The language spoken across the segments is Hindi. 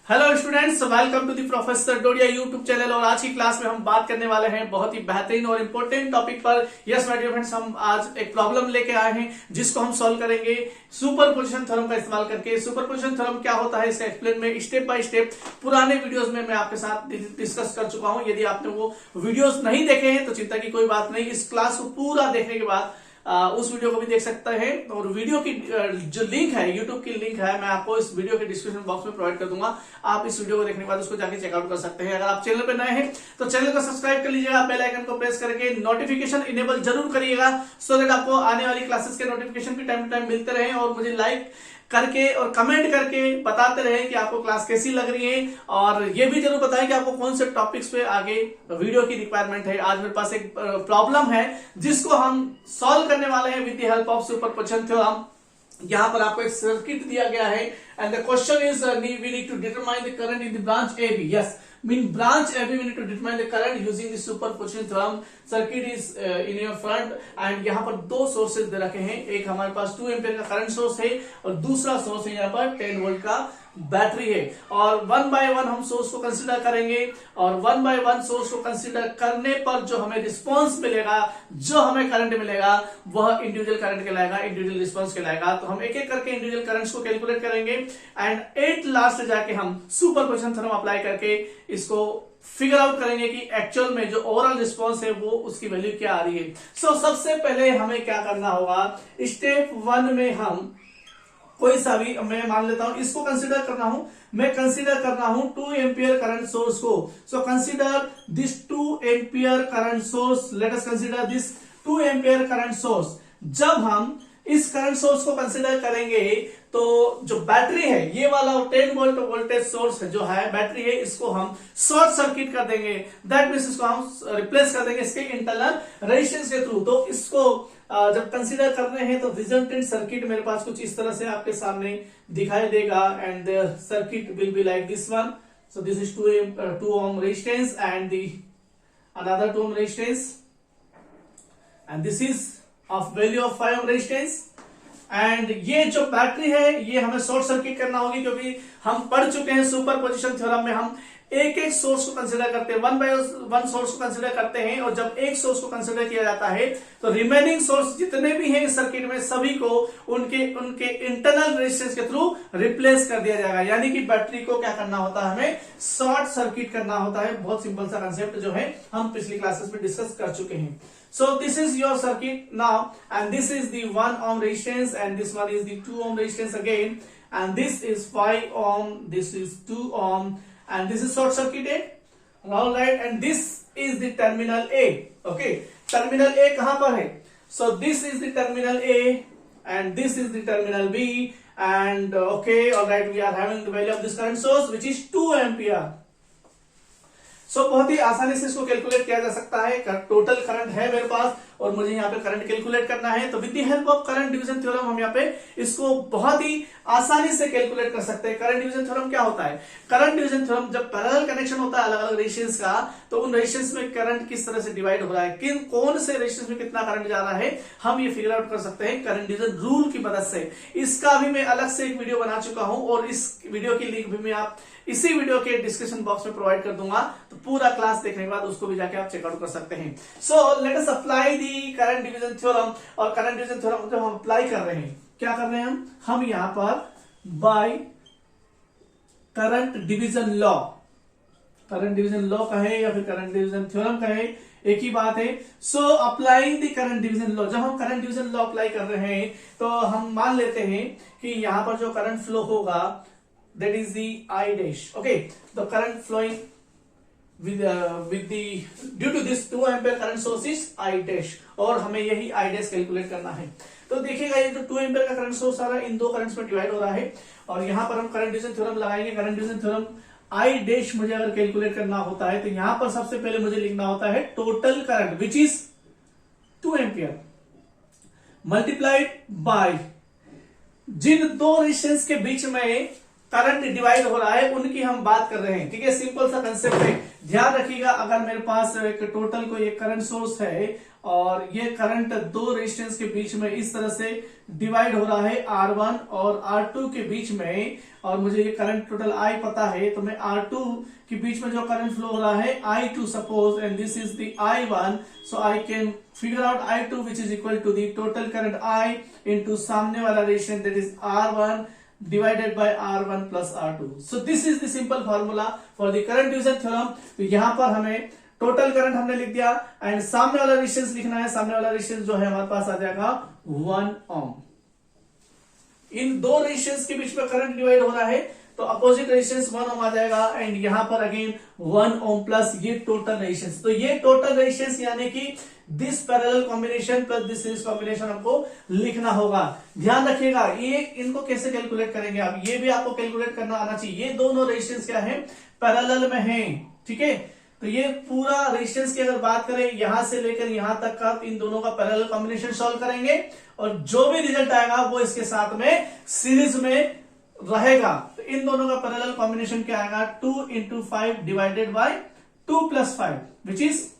Hello students, welcome to the professor Dodiya YouTube channel. और आज की क्लास में हम बात करने वाले हैं बहुत ही बेहतरीन और इंपॉर्टेंट टॉपिक पर। यस माय डियर फ्रेंड्स, हम आज एक प्रॉब्लम लेके आए हैं जिसको हम सॉल्व करेंगे सुपरपोजिशन थ्योरम का इस्तेमाल करके। सुपरपोजिशन थ्योरम क्या होता है इसका एक्सप्लेन में स्टेप बाय स्टेप पुराने वीडियोस में मैं आपके साथ डिस्कस कर चुका हूं। यदि आपने वो वीडियोस नहीं देखे हैं तो चिंता की कोई बात नहीं, इस क्लास को पूरा देखने के बाद उस वीडियो को भी देख सकते हैं। और वीडियो की जो लिंक है, यूट्यूब की लिंक है, मैं आपको इस वीडियो के डिस्क्रिप्शन बॉक्स में प्रोवाइड कर दूंगा। आप इस वीडियो को देखने के बाद उसको जाके चेकआउट कर सकते हैं। अगर आप चैनल पर नए हैं तो चैनल को सब्सक्राइब कर लीजिएगा, बेल आइकन को प्रेस करके नोटिफिकेशन इनेबल जरूर करिएगा, सो दैट आपको आने वाली क्लासेस के नोटिफिकेशन भी टाइम टू टाइम मिलते रहे। और मुझे लाइक करके और कमेंट करके बताते रहे कि आपको क्लास कैसी लग रही है। और ये भी जरूर बताएं कि आपको कौन से टॉपिक्स पे आगे वीडियो की रिक्वायरमेंट है। आज मेरे पास एक प्रॉब्लम है जिसको हम सॉल्व करने वाले हैं with the help of superposition theorem. यहां पर आपको एक सर्किट दिया गया है and the question is we need to determine the current in the branch AB। Yes, mean branch AB we need to determine the current using the superposition theorem। circuit is in your front and यहाँ पर दो सोर्सेज दे रखे हैं। एक हमारे पास 2 एम्पियर का करंट सोर्स है और दूसरा सोर्स है यहाँ पर 10 वोल्ट का बैटरी है। और वन बाय वन हम सोर्स को कंसीडर करेंगे और वन बाय वन सोर्स को कंसीडर करने पर जो हमें रिस्पॉन्स मिलेगा, जो हमें करंट मिलेगा, वह इंडिविजुअल करंट कहलाएगा, इंडिविजुअल रिस्पॉन्स कहलाएगा। तो हम एक एक करके इंडिविजुअल करंट्स को कैलकुलेट करेंगे एंड एट लास्ट जाके हम सुपरपोजिशन थ्योरम अप्लाई करके इसको फिगर आउट करेंगे कि एक्चुअल में जो ओवरऑल रिस्पॉन्स है वो उसकी वैल्यू क्या आ रही है। सो सबसे पहले हमें क्या करना होगा, स्टेप 1 में हम कोई सा भी, मैं मान लेता हूं इसको कंसीडर करना हूं, मैं कंसीडर करना हूं 2 एम्पियर करंट सोर्स को। So consider this 2 ampere current source, let us consider this 2 ampere current source. जब हम इस करंट सोर्स को कंसीडर करेंगे तो जो बैटरी है, ये वाला 10 वोल्ट वोल्टेज सोर्स जो है बैटरी है, इसको हम शॉर्ट सर्किट कर देंगे। दैट मीन्स इसको हम रिप्लेस कर देंगे इसके इंटरनल रेजिस्टेंस के थ्रू। तो इसको जब कंसीडर कर रहे हैं तो रिजल्टेंट सर्किट मेरे पास कुछ इस तरह से आपके सामने दिखाई देगा and the circuit will be like this one. So this is 2 ohm resistance and the another 2 ohm resistance and this is of value of 5 ohm resistance. And ये जो बैटरी है ये हमें शॉर्ट सर्किट करना होगी, क्योंकि हम पढ़ चुके हैं सुपरपोजिशन थ्योरम में हम एक एक सोर्स को कंसीडर करते हैं, वन बाय वन सोर्स को कंसीडर करते हैं। और जब एक सोर्स को कंसीडर किया जाता है तो रिमेनिंग सोर्स जितने भी हैं इस सर्किट में सभी को उनके इंटरनल रेजिस्टेंस के थ्रू रिप्लेस कर दिया जाएगा। यानी कि बैटरी को क्या करना होता है, हमें शॉर्ट सर्किट करना होता है। बहुत सिंपल सा कंसेप्ट जो है हम पिछली क्लासेस में डिस्कस कर चुके हैं। So this is your circuit now and this is the 1 ohm resistance and this one is the 2 ohm resistance again, and this is 5 ohm, this is 2 ohm and this is short circuited, all right, and this is the terminal A। okay, terminal A कहां पर है? So this is the terminal A and this is the terminal B and okay, all right, we are having the value of this current source which is 2 ampere। बहुत ही आसानी से इसको कैलकुलेट किया जा सकता है। टोटल करंट है मेरे पास और मुझे यहाँ पे करंट कैलकुलेट करना है। तो with the help of current division theorem हम यहाँ पे इसको बहुत ही आसानी से कैलकुलेट कर सकते हैं। करंट डिवीजन थ्योरम क्या होता है? करंट डिवीजन थ्योरम जब पैरेलल कनेक्शन होता है अलग अलग रेजिस्टेंस का, तो उन रेजिस्टेंस में करंट किस तरह से डिवाइड हो रहा है, कौन से रेजिस्टेंस में कितना करंट जा रहा है, हम ये फिगर आउट कर सकते हैं करंट डिवीजन रूल की मदद से। इसका भी मैं अलग से एक वीडियो बना चुका हूं और इस वीडियो की लिंक भी मैं आप इसी वीडियो के डिस्क्रिप्शन बॉक्स में प्रोवाइड कर दूंगा। तो पूरा क्लास देखने के बाद उसको भी जाके आप चेकआउट कर सकते हैं। सो let us apply the current division theorem. और करंट डिवीजन थ्योरम जब हम अप्लाई कर रहे हैं, क्या कर रहे हैं हम यहां पर by current division law, current division law कहे या फिर करंट डिवीजन थ्योरम कहे, एक ही बात है। So applying the current division law, जब हम करंट डिवीजन लॉ अप्लाई कर रहे हैं तो हम मान लेते हैं कि यहां पर जो करंट फ्लो होगा that is the I dash, okay, the current flowing with the due to this 2 ampere current source is I dash, और हमें यही I dash कैलकुलेट करना है। तो देखिएगा ये जो 2 एम्पियर का करंट सोर्स आ रहा है इन दो करंट्स में डिवाइड हो रहा है और यहां पर हम करंट डिवीजन थ्योरम लगाएंगे। Current division theorem I dash मुझे अगर कैलकुलेट करना होता है तो यहां पर सबसे पहले मुझे लिखना होता है total current which is 2 ampere multiplied by जिन दो रेजिस्टेंस के बीच में करंट डिवाइड हो रहा है उनकी हम बात कर रहे हैं। ठीक है, सिंपल सा कंसेप्ट है, ध्यान रखिएगा। अगर मेरे पास एक टोटल कोई एक करंट सोर्स है और ये करंट दो रेजिस्टेंस के बीच में इस तरह से डिवाइड हो रहा है R1 और R2 के बीच में, और मुझे ये करंट टोटल I पता है, तो मैं R2 के बीच में जो करंट फ्लो हो रहा है I2 suppose, and this is the I1, so I can figure out I2 which is equal to the total current I into सामने वाला resistance that is R1 divided by R1 plus R2. So this is the simple formula for the current division theorem. तो यहां पर हमें टोटल करंट हमने लिख दिया एंड सामने वाला रेजिस्टेंस लिखना है। सामने वाला रेजिस्टेंस जो है हमारे पास आ जाएगा 1 ओम। इन दो रेजिस्टेंस के बीच में करंट डिवाइड हो रहा है तो अपोजिट रेजिस्टेंस 1 ओम आ जाएगा एंड यहां पर अगेन 1 ओम प्लस ये टोटल रेजिस्टेंस। तो ये टोटल रेजिस्टेंस यानी कि this parallel combination plus this series combination हमको लिखना होगा। ध्यान रखिएगा, ये इनको कैसे कैलकुलेट करेंगे आप, ये भी आपको कैलकुलेट करना आना चाहिए। ये दोनों रेजिस्टेंस क्या है, पैरेलल में हैं। ठीक है, तो ये पूरा रेजिस्टेंस की अगर बात करें यहां से लेकर यहां तक का, इन दोनों का पैरेलल कॉम्बिनेशन सॉल्व करेंगे और जो भी रिजल्ट आएगा वो इसके साथ में सीरीज में रहेगा। तो इन दोनों का पैरेलल कॉम्बिनेशन क्या आएगा, 2 into 5 divided by 2 plus 5 which is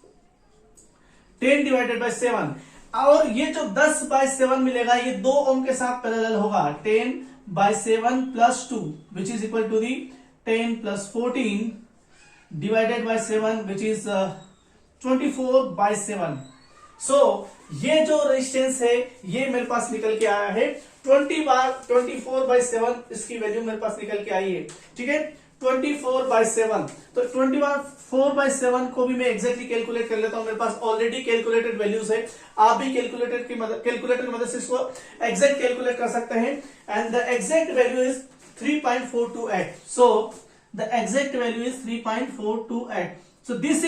10 divided by 7। और ये जो 10 by 7 मिलेगा ये 2 ओम के साथ पैरेलल होगा। 10 by 7 plus 2 which is equal to the 10 plus 14 divided by 7 which is 24 by 7। सो ये जो रेजिस्टेंस है ये मेरे पास निकल के आया है 24 by 7, इसकी वैल्यू मेरे पास निकल के आई है। ठीक है, 24 by 7, तो 24 by 7 को भी मैं एक्जैक्टली कैलकुलेट कर लेता हूं। मेरे पास ऑलरेडी कैलकुलेटेड वैल्यूज है, आप भी कैलकुलेटर की मदद से इसको एग्जैक्ट कैलकुलेट कर सकते हैं and the exact value is 3.428। So the exact value is 3.428। So this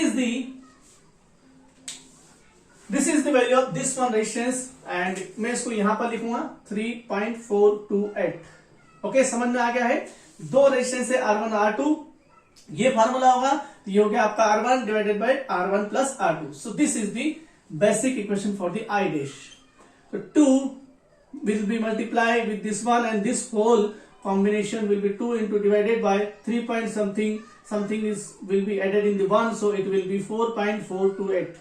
is the value of this one resistance and मैं इसको यहां पर लिखूंगा 3.428। ओके, समझ में आ गया है। दो रेजिस्टेंस है R1 R2, ये फार्मूला होगा, तो ये हो गया आपका R1 divided by R1 plus R2। So this is the basic equation for the I dash. तो 2 will be multiplied with this one and this whole combination will be 2 into divided by 3 point something is will be added in the 1, so it will be 4.428।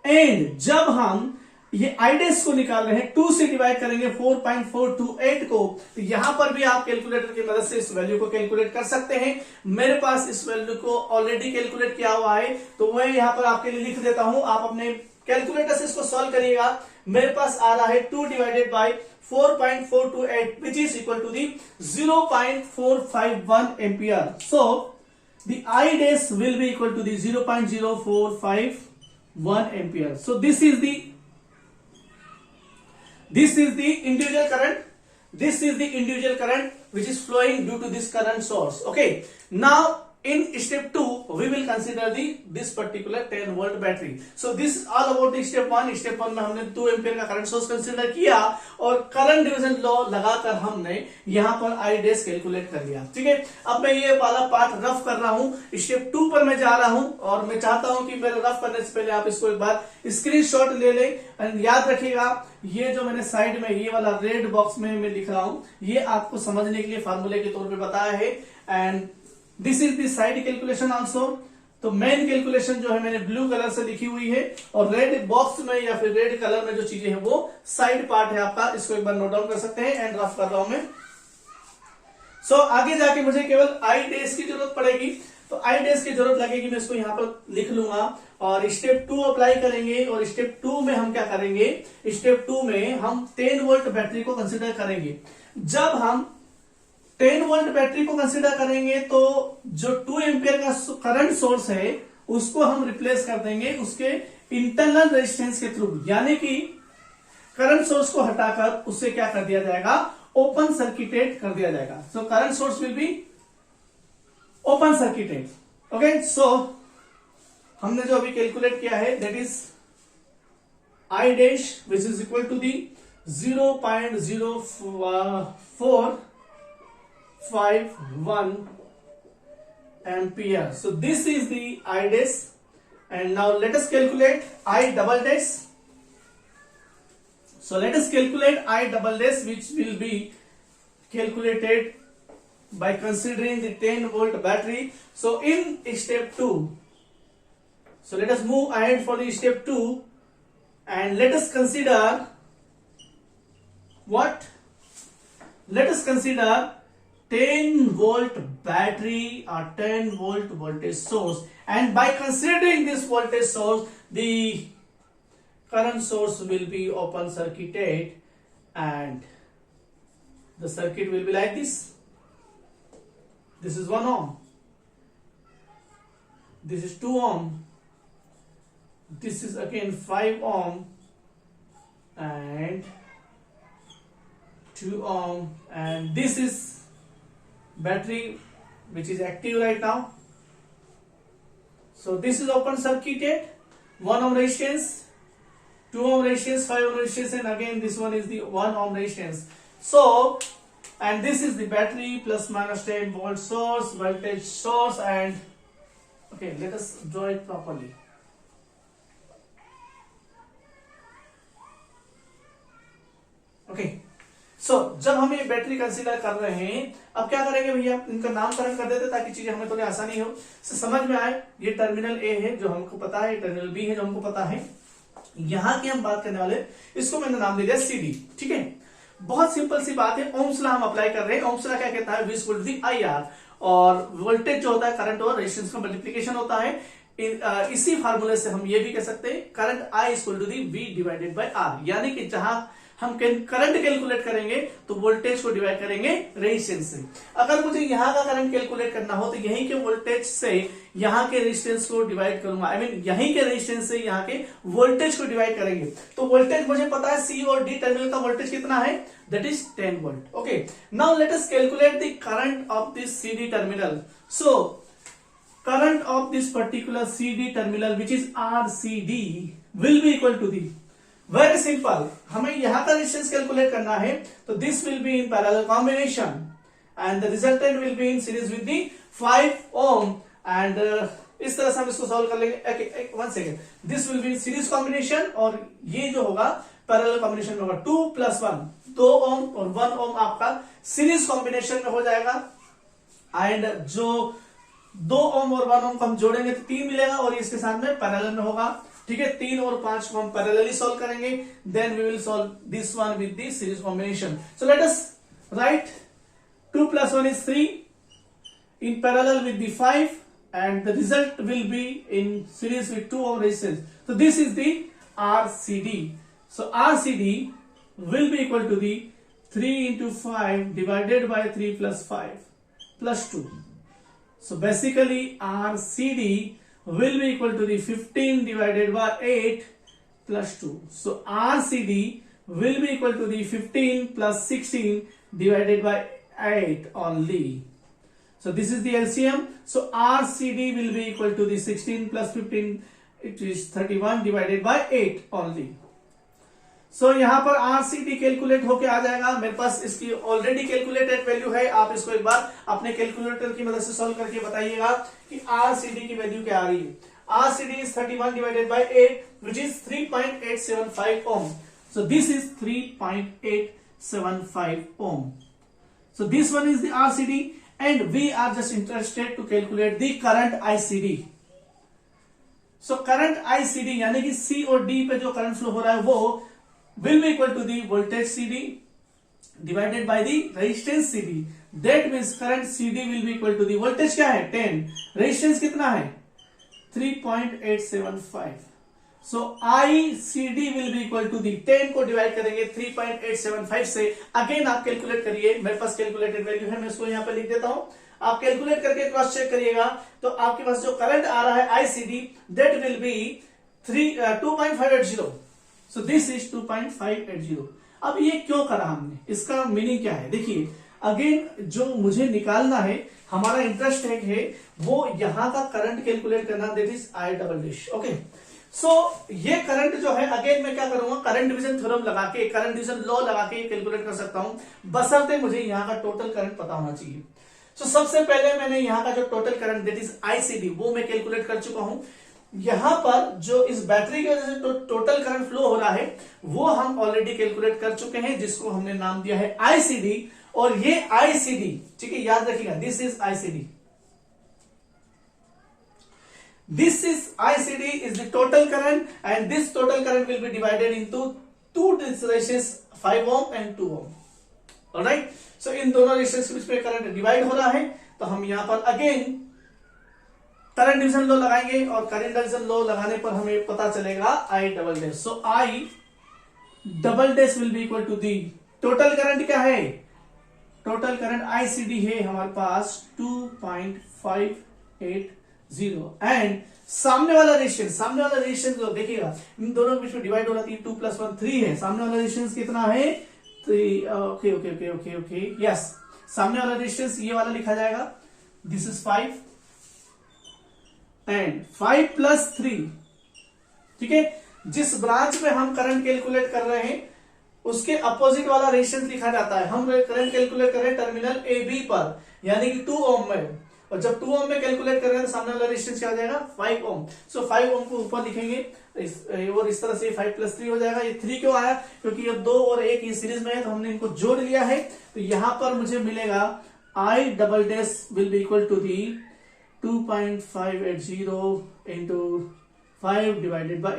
And जब हम ये I डैश को निकाल रहे हैं 2 से डिवाइड करेंगे 4.428 को, तो यहां पर भी आप कैलकुलेटर की मदद से इस वैल्यू को कैलकुलेट कर सकते हैं। मेरे पास इस वैल्यू को ऑलरेडी कैलकुलेट किया हुआ है तो मैं यहां पर आपके लिए लिख देता हूं, आप अपने कैलकुलेटर से इसको सॉल्व करिएगा। मेरे पास आ रहा है 2 divided by 4.428 which is equal to the 0.451 ampere. So the I dash will be equal to the 0.0451 ampere. So this is the individual current. This is the individual current which is flowing due to this current source. Okay, now in step 2 we will consider this particular 10 volt battery. So this is all about the step 1. Step 1 में हमने 2 एम्पियर का करंट सोर्स कंसीडर किया और करंट डिवीजन लॉ लगाकर हमने यहां पर I डैश कैलकुलेट कर लिया। ठीक है, अब मैं ये वाला पार्ट रफ कर रहा हूं, स्टेप 2 पर मैं जा रहा हूं और मैं चाहता हूं कि मेरे रफ करने से पहले आप इसको एक बार स्क्रीनशॉट ले लें एंड याद रखिएगा ये जो मैंने साइड में ये वाला रेड बॉक्स में मैं लिख रहा हूं ये आपको समझने के लिए फार्मूले के तौर पे बताया है and this is the side calculation also. तो मेन कैलकुलेशन जो है मैंने ब्लू कलर से लिखी हुई है और रेड बॉक्स में या फिर रेड कलर में जो चीजें हैं वो साइड पार्ट है आपका, इसको एक बार नोट डाउन कर सकते हैं एंड रफ कर रहा हूं मैं। सो आगे जाके मुझे केवल I डैश की जरूरत पड़ेगी, तो I डैश की जरूरत लगेगी, मैं इसको यहां पर लिख लूंगा और स्टेप 2 अप्लाई करेंगे और स्टेप 2 में हम क्या करेंगे, स्टेप 2 में हम 10 वोल्ट बैटरी को कंसीडर करेंगे। जब हम 10 वोल्ट बैटरी को कंसीडर करेंगे तो जो 2 एम्पियर का करंट सोर्स है उसको हम रिप्लेस कर देंगे उसके इंटरनल रेजिस्टेंस के थ्रू, यानी कि करंट सोर्स को हटाकर उससे क्या कर दिया जाएगा, ओपन सर्किटेड कर दिया जाएगा। So current source will be open circuited. Okay, so हमने जो अभी कैलकुलेट किया है that is I dash which is equal to the 0.0451 ampere. So this is the I dash and now let us calculate I double dash. So let us calculate I double dash which will be calculated by considering the 10 volt battery. So in step 2, so let us move ahead for the step 2 and let us consider what? Let us consider 10 volt battery or 10 volt voltage source, and by considering this voltage source, the current source will be open circuited and the circuit will be like this. This is 1 ohm, this is 2 ohm, this is again 5 ohm and 2 ohm, and this is battery which is active right now. So this is open circuited, 1 ohm resistance, 2 ohm resistance, 5 ohm resistance, and again this one is the 1 ohm resistance. So, and this is the battery plus minus 10 volt source, voltage source, and okay, let us draw it properly. Okay, so जब हम ये बैटरी कंसीडर कर रहे हैं, अब क्या करेंगे भैया, इनका नामकरण कर देते ताकि चीजें हमें थोड़ी आसानी हो, समझ में आए। ये टर्मिनल ए है जो हमको पता है, टर्मिनल बी है जो हमको पता है, यहां की हम बात करने वाले, इसको मैंने नाम दे दिया सीडी। ठीक है, बहुत सिंपल सी बात है। ओम्स लॉ हम अप्लाई कर रहे हैं। ओम्स लॉ क्या कहता है? V equal to the IR, और वोल्टेज जो होता है करंट और रेजिस्टेंस का मल्टीप्लीकेशन होता है। इसी फार्मूले से हम ये भी कह सकते हैं current I equal to the V divided by R, यानी कि जहां हम करंट कैलकुलेट करेंगे तो वोल्टेज को डिवाइड करेंगे रेजिस्टेंस से। अगर मुझे यहाँ का करंट कैलकुलेट करना हो तो यहीं के वोल्टेज से यहाँ के रेजिस्टेंस को डिवाइड करूंगा, आई मीन यहीं के रेजिस्टेंस से यहाँ के वोल्टेज को डिवाइड करेंगे। तो वोल्टेज मुझे पता है सी और डी टर्मिनल का वोल्टेज कितना है, that is 10 volt. Okay, now let us calculate the current of this CD terminal. So current of this particular CD terminal which is RCD will be equal to the, very simple, हमें यहां का रेजिस्टेंस कैलकुलेट करना है तो this will be in parallel combination and the resultant will be in series with the 5 ohm, and इस तरह से हम इसको सॉल्व कर लेंगे। One second, this will be in series combination, और ये जो होगा पैरेलल कॉम्बिनेशन में होगा 2 + 1 2 ओम और 1 ओम आपका सीरीज कॉम्बिनेशन में हो जाएगा, एंड जो 2 ओम और 1 ओम को हम जोड़ेंगे तो 3 मिलेगा और इसके साथ में पैरेलल में होगा। ठीक है, 3 और 5 को हम पैरेलली सॉल्व करेंगे, then we will solve this one with the series combination. So let us write 2 + 1 is 3 in parallel with the 5, and the result will be in series with 2 ohm resistance. So this is the RCD. So RCD will be equal to the 3 into 5 divided by 3 + 5 + 2. So basically RCD will be equal to the 15 divided by 8 plus 2. So RCD will be equal to the 15 plus 16 divided by 8 only. So this is the LCM. So RCD will be equal to the 16 plus 15, it is 31 divided by 8 only. सो यहाँ पर RCD कैलकुलेट होके आ जाएगा। मेरे पास इसकी ऑलरेडी कैलकुलेटेड वैल्यू है, आप इसको एक बार अपने कैलकुलेटर की मदद से सॉल्व करके बताइएगा कि RCD की वैल्यू क्या आ रही है। RCD is 31 divided by 8 which is 3.875 ohm. So this is 3.875 ohm. So this one is the RCD and we are just interested to calculate the current ICD. So current ICD यानी कि C और D पे जो करंट फ्लो हो रहा है वो will be equal to the voltage CD divided by the resistance CD. That means current CD will be equal to the voltage क्या है 10, resistance कितना है 3.875. So ICD will be equal to the 10 को डिवाइड करेंगे 3.875 से। अगेन आप कैलकुलेट करिए, मेरे पास कैलकुलेटेड वैल्यू है, मैं इसको यहाँ पे लिख देता हूं, आप कैलकुलेट करके क्रॉस चेक करिएगा तो आपके पास जो करंट आ रहा है ICD that will be 2.580. So this is 2.580. अब ये क्यों करा हमने, इसका मीनिंग क्या है? देखिए अगेन जो मुझे निकालना है, हमारा इंटरेस्ट है वो यहां का करंट कैलकुलेट करना, that is I double. Okay, so ये करंट जो है अगेन मैं क्या करूंगा, करंट डिवीजन थ्योरम लगा के, करंट डिवीजन लॉ लगा के कैलकुलेट कर सकता हूं, बशर्ते मुझे यहाँ का टोटल करंट पता होना चाहिए। सो सबसे पहले मैंने यहाँ का जो total current that is ICD वो मैं कैलकुलेट कर चुका हूं। यहां पर जो इस बैटरी की वजह से टोटल करंट फ्लो हो रहा है वो हम ऑलरेडी कैलकुलेट कर चुके हैं, जिसको हमने नाम दिया है ICD, और ये आईसीडी, ठीक है, याद रखिएगा, this is ICD, this is ICD is the total current and this total current will be divided into two resistors 5 ohm and 2 ohm. Alright, so इन दोनों रेजिस्टेंस के बीच में करंट डिवाइड हो रहा है, तो हम यहां पर अगेन करंट डिवीजन लॉ लगाएंगे और करंट डिवीजन लॉ लगाने पर हमें पता चलेगा I double dash. So I double dash will be equal to the total current क्या है, टोटल करंट आईसीडी है हमारे पास 2.580 एंड सामने वाला रेजिस्टेंस जो देखिएगा इन दोनों के बीच में डिवाइड हो रहा है, 2 + 1 3 है, सामने वाला रेजिस्टेंस कितना है 3. ओके यस, सामने वाला रेजिस्टेंस ये वाला लिखा जाएगा, दिस इज 5 एंड 5 + 3, ठीक है. जिस ब्रांच में हम करंट कैलकुलेट कर रहे हैं उसके अपोजिट वाला रेजिस्टेंस लिखा जाता है. हम करंट कैलकुलेट कर रहे हैं टर्मिनल ए बी पर, यानी कि 2 ओम में, और जब 2 ओम में कैलकुलेट कर रहे हैं तो सामने वाला रेजिस्टेंस क्या हो जाएगा 5 ओम. सो 5 ओम को ऊपर लिखेंगे और इस तरह से 5 + 3 हो जाएगा. ये 3 क्यों आया, क्योंकि ये 2 और 1 ये सीरीज में है तो हमने इनको जोड़ लिया है. तो यहां पर मुझे मिलेगा I double dash will be equal to the 2.580 × 5 /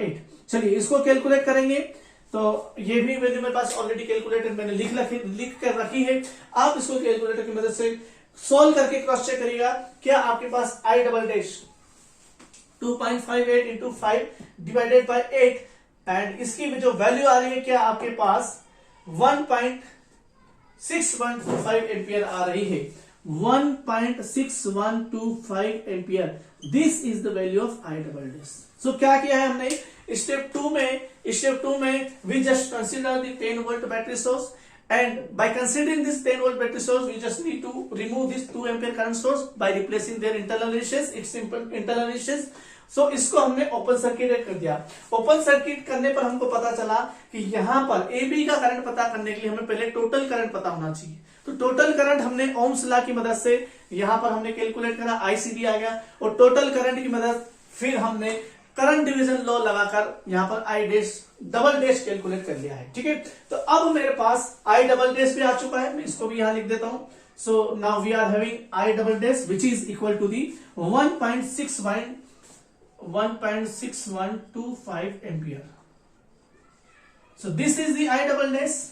8. चलिए इसको कैलकुलेट करेंगे, तो ये भी वैल्यू मेरे पास ऑलरेडी कैलकुलेटेड मैंने लिख कर रखी है. आप इसको कैलकुलेटर की मदद से सॉल्व करके क्रॉस चेक करिएगा. क्या आपके पास आई डबल डैश 2.58 × 5 / 8 एंड इसकी जो वैल्यू आ रही है क्या आपके पास 1.6125 एम्पियर आ रही है, 1.6125 ampere. This is the value of I double dash. So क्या किया है हमने स्टेप 2 में we just consider the 10 volt battery source and by considering this 10 volt battery source we just need to remove this 2 ampere current source by replacing their internal resistance, its simple internal resistance. So इसको हमने ओपन सर्किट कर दिया. ओपन सर्किट करने पर हमको पता चला कि यहां पर ए बी का करंट पता करने के लिए हमें पहले टोटल करंट पता होना चाहिए. तो टोटल करंट हमने ओम्स लॉ की मदद से यहां पर हमने कैलकुलेट करा, आईसीडी आ गया, और टोटल करंट की मदद फिर हमने करंट डिवीजन लॉ लगाकर यहां पर I dash double dash calculate कर लिया है. ठीक है, तो अब मेरे पास आई डबल डैश भी आ चुका है, मैं इसको भी यहां लिख देता हूं. So now we are having I double dash which is equal to the 1.6125 ampere. So this is the I double dash.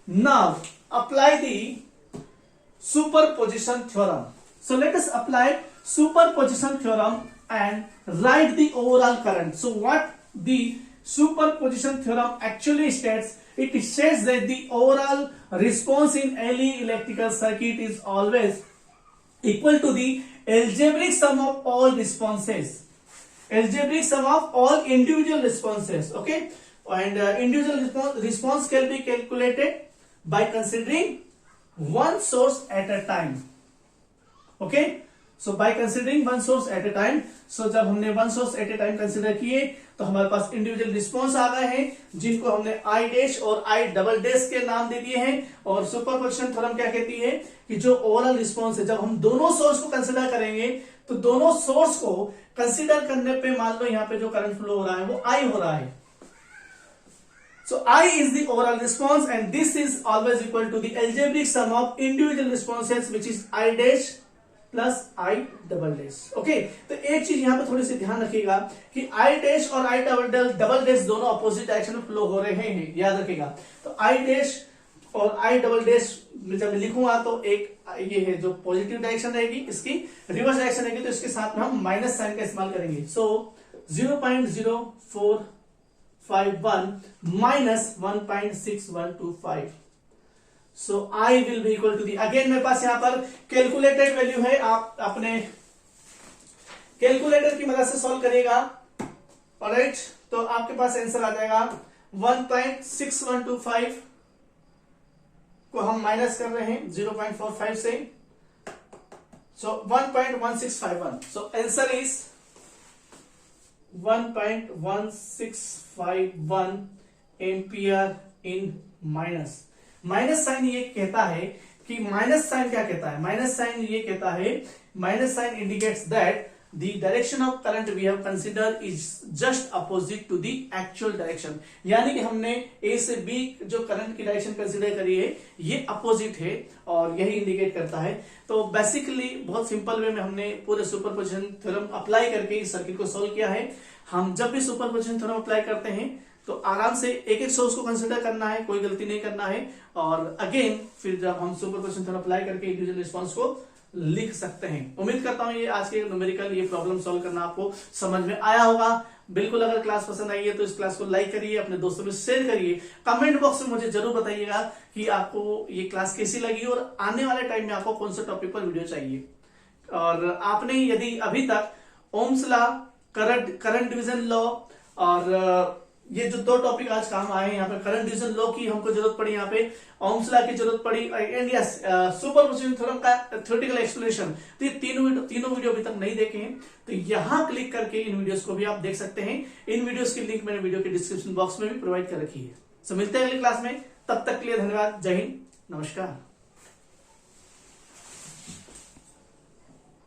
Now apply the superposition theorem. So let us apply superposition theorem and write the overall current. So what the superposition theorem actually states, it states that the overall response in any electrical circuit is always equal to the algebraic sum of all responses. Algebraic sum of all individual responses. Okay. And individual response can be calculated by considering one source at a time. Okay, so by considering one source at a time, so जब हमने one source at a time consider किए तो हमारे पास individual response आ गए हैं जिनको हमने I dash और I double dash के नाम दे दिए हैं. और सुपरपोजिशन थ्योरम क्या कहती है कि जो ओवरऑल रिस्पॉन्स है, जब हम दोनों सोर्स को कंसिडर करेंगे तो दोनों सोर्स को कंसिडर करने पे मान लो यहाँ पे जो करंट फ्लो हो रहा है वो I हो रहा है. So I is the overall response and this is always equal to the algebraic sum of individual responses which is I dash plus I double dash. Okay, तो एक चीज यहाँ पे थोड़ी सी ध्यान रखिएगा कि I dash और I double dash दोनों अपोजिट डायरेक्शन में फ्लो हो रहे हैं, याद रखिएगा. तो I dash और I double dash जब लिखूंगा तो एक ये है जो पॉजिटिव डायरेक्शन रहेगी, इसकी रिवर्स डायरेक्शन रहेगी, तो इसके साथ में हम माइनस साइन का इस्तेमाल करेंगे. सो 0.0451 minus 1.6125. So I will be equal to the, again मेरे पास यहाँ पर कैलकुलेटेड वैल्यू है, आप अपने कैलकुलेटर की मदद से सॉल्व करिएगा. ऑलराइट, तो आपके पास आंसर आ जाएगा 1.6125 को हम माइनस कर रहे हैं 0.45 से, so 1.1651. So answer is 1.1651 ampere in minus. Minus sign ये कहता है कि माइनस साइन क्या कहता है, माइनस साइन ये कहता है, minus sign indicates that the direction of current we have considered is just opposite to the actual direction। यानी कि हमने A से B जो करंट की डायरेक्शन कंसिडर करी है ये अपोजिट है और यही इंडिकेट करता है। तो बेसिकली बहुत सिंपल वे में हमने पूरे सुपरपोजिशन थ्योरम अप्लाई करके इस सर्किट को सॉल्व किया है। हम जब भी सुपरपोजिशन थ्योरम अप्लाई करते हैं तो आराम से एक एक सोर्स को कंसिडर करना है, कोई गलती नहीं करना है। और अगेन फिर जब हम सुपरपोजिशन थ्योरम अप्लाई करके इंडिविजुअल रिस्पॉन्स को लिख सकते हैं। उम्मीद करता हूं ये आज के न्यूमेरिकल ये प्रॉब्लम सॉल्व करना आपको समझ में आया होगा। बिल्कुल अगर क्लास पसंद आई है तो इस क्लास को लाइक करिए, अपने दोस्तों में शेयर करिए। कमेंट बॉक्स में मुझे जरूर बताइएगा कि आपको ये क्लास कैसी लगी और आने वाले टाइम में आपको कौन सा टॉपिक पर वीडियो चाहिए। और आपने यदि अभी तक Ohm's law, current division law और ये जो दो टॉपिक आज काम आए हैं, यहाँ पे करंट डिवीजन लॉ की हमको जरूरत पड़ी, यहाँ पे ओम्स लॉ की जरूरत पड़ी एंड यस सुपरपोजिशन थ्योरम का थ्योरेटिकल एक्सप्लेनेशन, तो ये तीनों वीडियो अभी तक नहीं देखे हैं तो यहाँ क्लिक करके इन वीडियोस को भी आप देख सकते हैं। इन वीडियोस की लिंक मैंने वीडियो के डिस्क्रिप्शन बॉक्स में भी प्रोवाइड कर रखी है। सो मिलते हैं अगली क्लास में, तब तक के लिए धन्यवाद। जय हिंद, नमस्कार।